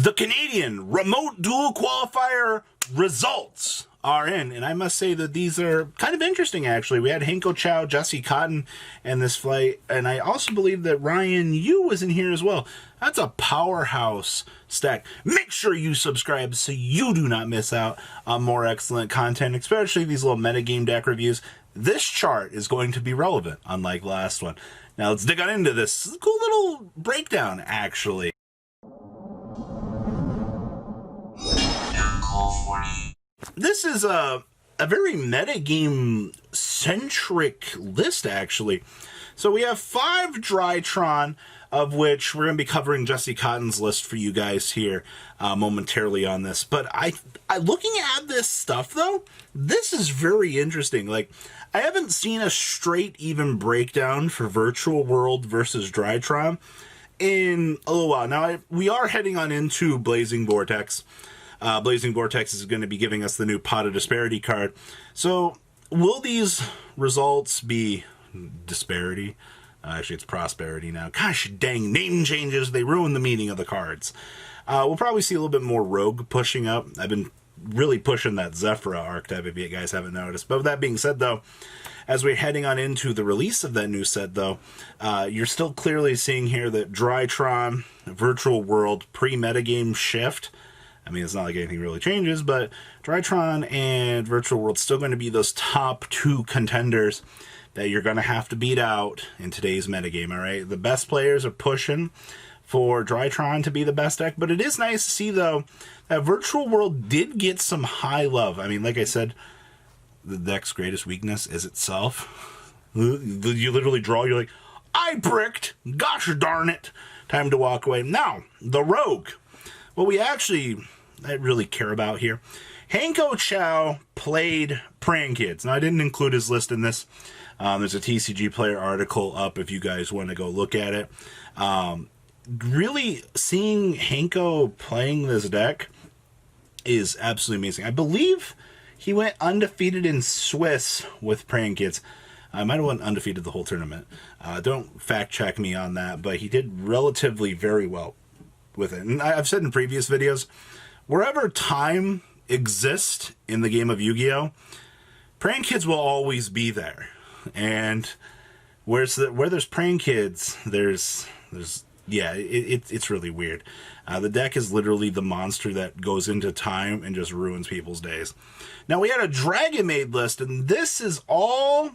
The Canadian Remote Dual Qualifier results are in, and I must say that these are kind of interesting, actually. We had Hanko Chow, Jesse Cotton in this flight, and I also believe that Ryan Yu was in here as well. That's a powerhouse stack. Make sure you subscribe so you do not miss out on more excellent content, especially these little metagame deck reviews. This chart is going to be relevant, unlike the last one. Now let's dig on into this cool little breakdown, actually. This is a very metagame-centric list, actually. So we have 5 Drytron, of which we're going to be covering Jesse Cotton's list for you guys here momentarily on this. But I looking at this stuff, though, this is very interesting. Like, I haven't seen a straight even breakdown for Virtual World versus Drytron in a little while. Now, we are heading on into Blazing Vortex. Blazing Vortex is going to be giving us the new Pot of Disparity card. So, will these results be disparity? Actually, it's prosperity now. Gosh dang, name changes, they ruin the meaning of the cards. We'll probably see a little bit more Rogue pushing up. I've been really pushing that Zephyra archetype, if you guys haven't noticed. But with that being said, though, as we're heading on into the release of that new set, though, you're still clearly seeing here that Drytron, Virtual World, pre-metagame shift. I mean, it's not like anything really changes, but Drytron and Virtual World still going to be those top 2 contenders that you're going to have to beat out in today's metagame, all right? The best players are pushing for Drytron to be the best deck, but it is nice to see, though, that Virtual World did get some high love. I mean, like I said, the deck's greatest weakness is itself. You literally draw, you're like, I bricked, gosh darn it, time to walk away. Now, the Rogue. What we actually really care about here, Hanko Chow played Praying Kids. Now, I didn't include his list in this. There's a TCG Player article up if you guys want to go look at it. Really, seeing Hanko playing this deck is absolutely amazing. I believe he went undefeated in Swiss with Praying Kids. I might have went undefeated the whole tournament. Don't fact check me on that, but he did relatively very well with it. And I've said in previous videos, wherever time exists in the game of Yu-Gi-Oh!, Praying Kids will always be there. And where there's Praying Kids, it's really weird. The deck is literally the monster that goes into time and just ruins people's days. Now, we had a Dragonmaid list, and this is all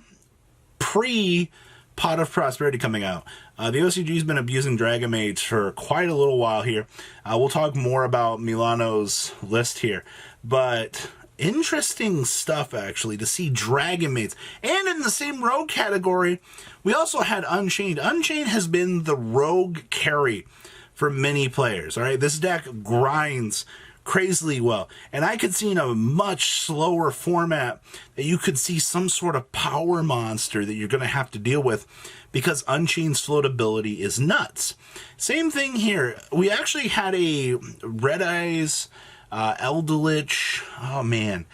pre-Pot of Prosperity coming out. The OCG's been abusing Dragonmaids for quite a little while here. We'll talk more about Milano's list here, but interesting stuff, actually, to see Dragonmaids. And in the same Rogue category, we also had Unchained. Unchained has been the Rogue carry for many players, all right? This deck grinds crazily well. And I could see in a much slower format that you could see some sort of power monster that you're going to have to deal with because Unchained's floatability is nuts. Same thing here. We actually had a Red Eyes, Eldritch, oh man,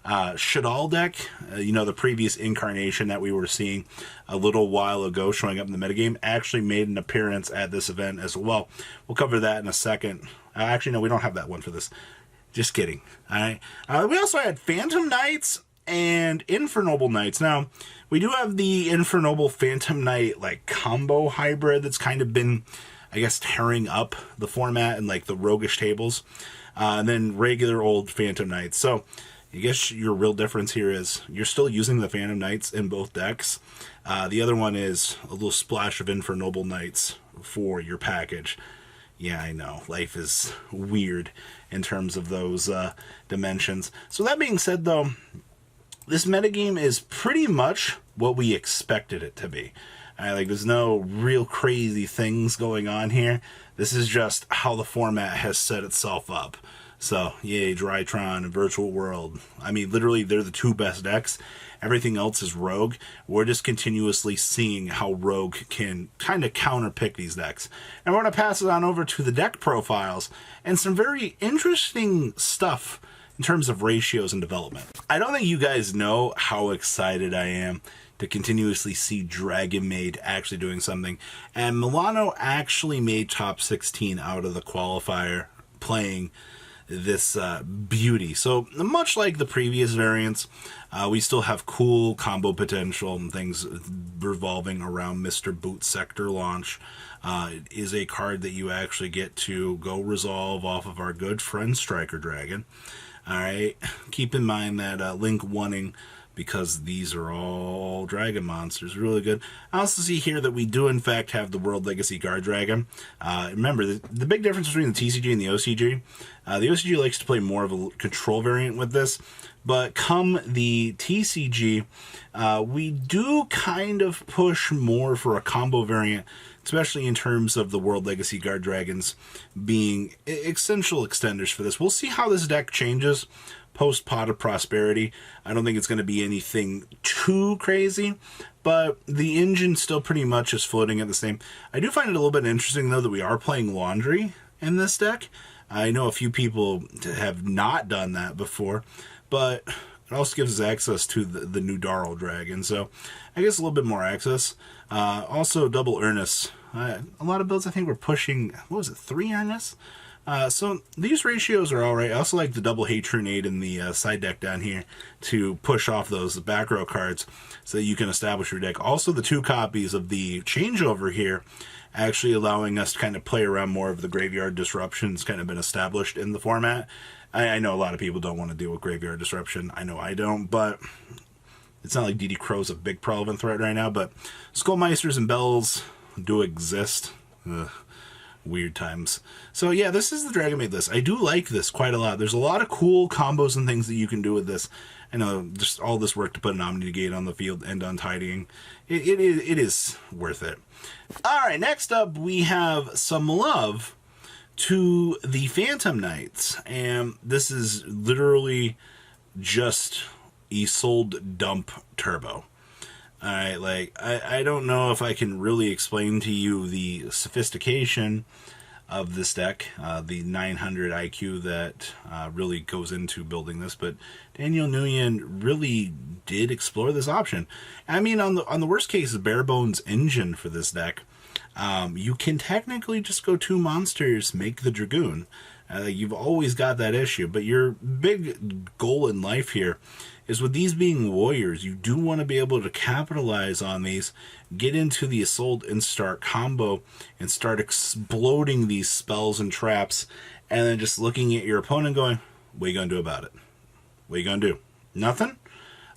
Shadal deck, the previous incarnation that we were seeing a little while ago showing up in the metagame, actually made an appearance at this event as well. We'll cover that in a second. Actually, no, we don't have that one for this. Just kidding. All right. We also had Phantom Knights and Infernoble Knights. Now, we do have the Infernoble Phantom Knight like combo hybrid that's kind of been, I guess, tearing up the format and like the roguish tables. And then regular old Phantom Knights. So, I guess your real difference here is you're still using the Phantom Knights in both decks. The other one is a little splash of Infernoble Knights for your package. Yeah, I know. Life is weird in terms of those dimensions. So that being said, though, this metagame is pretty much what we expected it to be. There's no real crazy things going on here. This is just how the format has set itself up. So, yay, Drytron and Virtual World. I mean, literally, they're the 2 best decks. Everything else is Rogue. We're just continuously seeing how Rogue can kind of counterpick these decks. And we're going to pass it on over to the deck profiles and some very interesting stuff in terms of ratios and development. I don't think you guys know how excited I am to continuously see Dragonmaid actually doing something. And Milano actually made top 16 out of the qualifier playing this beauty. So much like the previous variants, we still have cool combo potential and things revolving around Mr. Boot Sector Launch. It is a card that you actually get to go resolve off of our good friend Striker Dragon. Alright, keep in mind that Link wanting, because these are all dragon monsters, really good. I also see here that we do in fact have the World Legacy Guard Dragon. Remember, the big difference between the TCG and the OCG, the OCG likes to play more of a control variant with this, but come the TCG, we do kind of push more for a combo variant, especially in terms of the World Legacy Guard Dragons being essential extenders for this. We'll see how this deck changes post Pot of Prosperity. I don't think it's going to be anything too crazy, but the engine still pretty much is floating at the same. I do find it a little bit interesting, though, that we are playing Laundry in this deck. I know a few people have not done that before, but it also gives us access to the new Darl Dragon, so I guess a little bit more access. Also, double Earnest. A lot of builds, I think, we're pushing, what was it, 3 Earnest? So these ratios are alright. I also like the double Hatronade in the side deck down here to push off those back row cards so that you can establish your deck. Also, the 2 copies of the changeover here actually allowing us to kind of play around more of the graveyard disruptions kind of been established in the format. I know a lot of people don't want to deal with graveyard disruption. I know I don't, but it's not like DD Crow's a big relevant threat right now, but Skullmeisters and Bells do exist. Ugh. Weird times. So yeah, this is the Dragonmaid list. I do like this quite a lot. There's a lot of cool combos and things that you can do with this. I know, just all this work to put an Omni-Negate on the field and untidying. It is worth it. Alright, next up we have some love to the Phantom Knights. And this is literally just Isolde Dump Turbo. Alright, like, I don't know if I can really explain to you the sophistication of this deck, the 900 IQ that really goes into building this, but Daniel Nguyen really did explore this option. I mean, on the worst case, bare bones engine for this deck, you can technically just go 2 monsters, make the Dragoon. You've always got that issue, but your big goal in life here is with these being warriors, you do want to be able to capitalize on these, get into the Assault and Start combo, and start exploding these spells and traps, and then just looking at your opponent going, what are you going to do about it? What are you going to do? Nothing?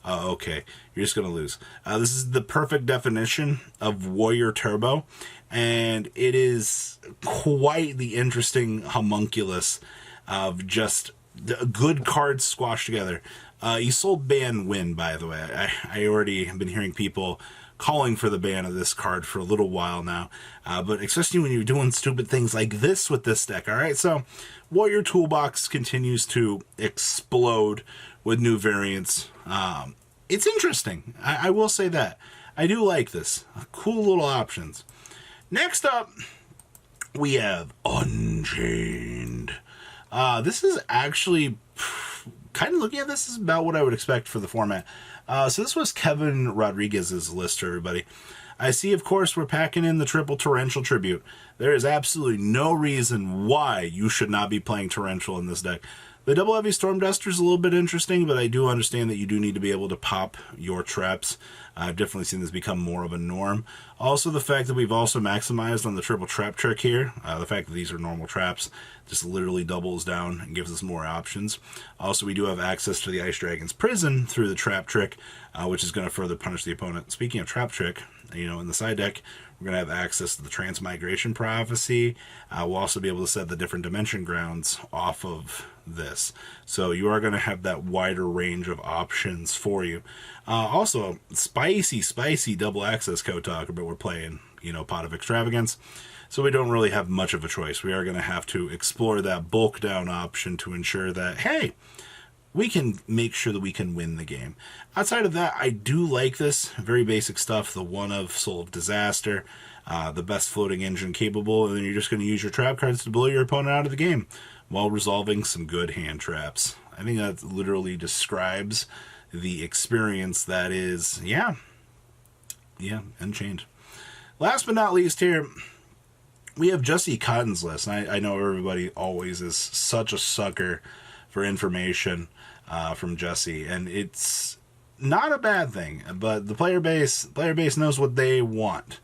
Okay, you're just going to lose. This is the perfect definition of Warrior Turbo, and it is quite the interesting homunculus of just the good cards squashed together. Isolde ban win, by the way. I already have been hearing people calling for the ban of this card for a little while now, but especially when you're doing stupid things like this with this deck. Alright, so Warrior Toolbox continues to explode with new variants. It's interesting. I will say that. I do like this. Cool little options. Next up, we have Unchained. This is actually, kind of looking at this, is about what I would expect for the format. So this was Kevin Rodriguez's list for everybody. I see, of course, we're packing in the triple Torrential Tribute. There is absolutely no reason why you should not be playing Torrential in this deck. The double heavy Storm Duster is a little bit interesting, but I do understand that you do need to be able to pop your traps. I've definitely seen this become more of a norm. Also, the fact that we've also maximized on the triple trap trick here, the fact that these are normal traps, just literally doubles down and gives us more options. Also, we do have access to the Ice Dragon's Prison through the trap trick, which is going to further punish the opponent. Speaking of trap trick, you know, in the side deck, we're going to have access to the Transmigration Prophecy. We'll also be able to set the different dimension grounds off of this. So you are going to have that wider range of options for you. Also, spicy double access code talker, but we're playing, you know, Pot of Extravagance. So we don't really have much of a choice. We are going to have to explore that bulk down option to ensure that, hey, we can make sure that we can win the game. Outside of that, I do like this. Very basic stuff. The one of Soul of Disaster, the best floating engine capable, and then you're just going to use your trap cards to blow your opponent out of the game while resolving some good hand traps. I think that literally describes the experience that is, yeah, Unchained. Last but not least here, we have Jesse Cotton's list. And I know everybody always is such a sucker for information from Jesse, and it's not a bad thing. But the player base knows what they want.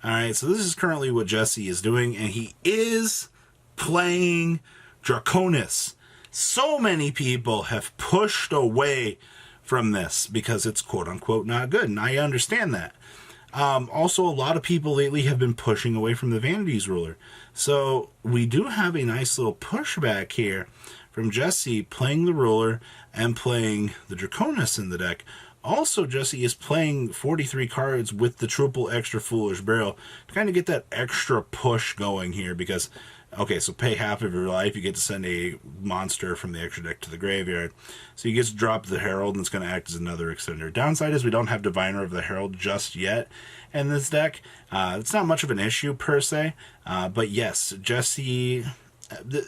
All right, so this is currently what Jesse is doing, and he is playing Draconis. So many people have pushed away from this because it's quote-unquote not good, and I understand that. Also, a lot of people lately have been pushing away from the Vanities Ruler. So we do have a nice little pushback here from Jesse playing the Ruler and playing the Draconis in the deck. Also, Jesse is playing 43 cards with the triple extra Foolish Burial to kind of get that extra push going here because, okay, so pay half of your life, you get to send a monster from the extra deck to the graveyard. So you get to drop the Herald, and it's going to act as another extender. Downside is we don't have Diviner of the Herald just yet in this deck. It's not much of an issue per se, but yes, Jesse...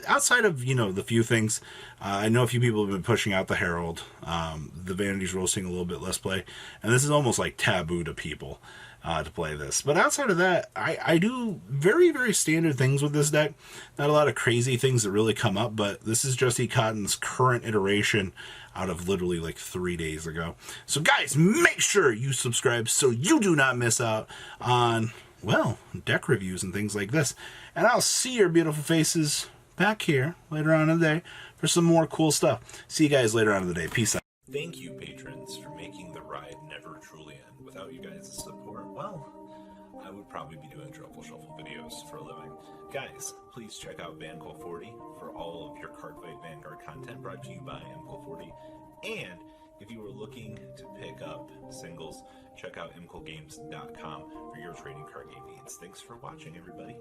outside of, the few things, I know a few people have been pushing out the Herald. The Vanities Rule seeing a little bit less play, and this is almost like taboo to people to play this. But outside of that, I do very, very standard things with this deck. Not a lot of crazy things that really come up, but this is Jesse Cotton's current iteration out of literally like 3 days ago. So guys, make sure you subscribe so you do not miss out on, well, deck reviews and things like this. And I'll see your beautiful faces back here later on in the day for some more cool stuff. See you guys later on in the day. Peace out. Thank you, patrons, for making the ride never truly end. Without you guys' support, well, I would probably be doing Truffle Shuffle videos for a living. Guys, please check out VanCall40 for all of your Cardfight Vanguard content brought to you by MCall40. And if you are looking to pick up singles, check out mcallgames.com for your trading card game needs. Thanks for watching, everybody.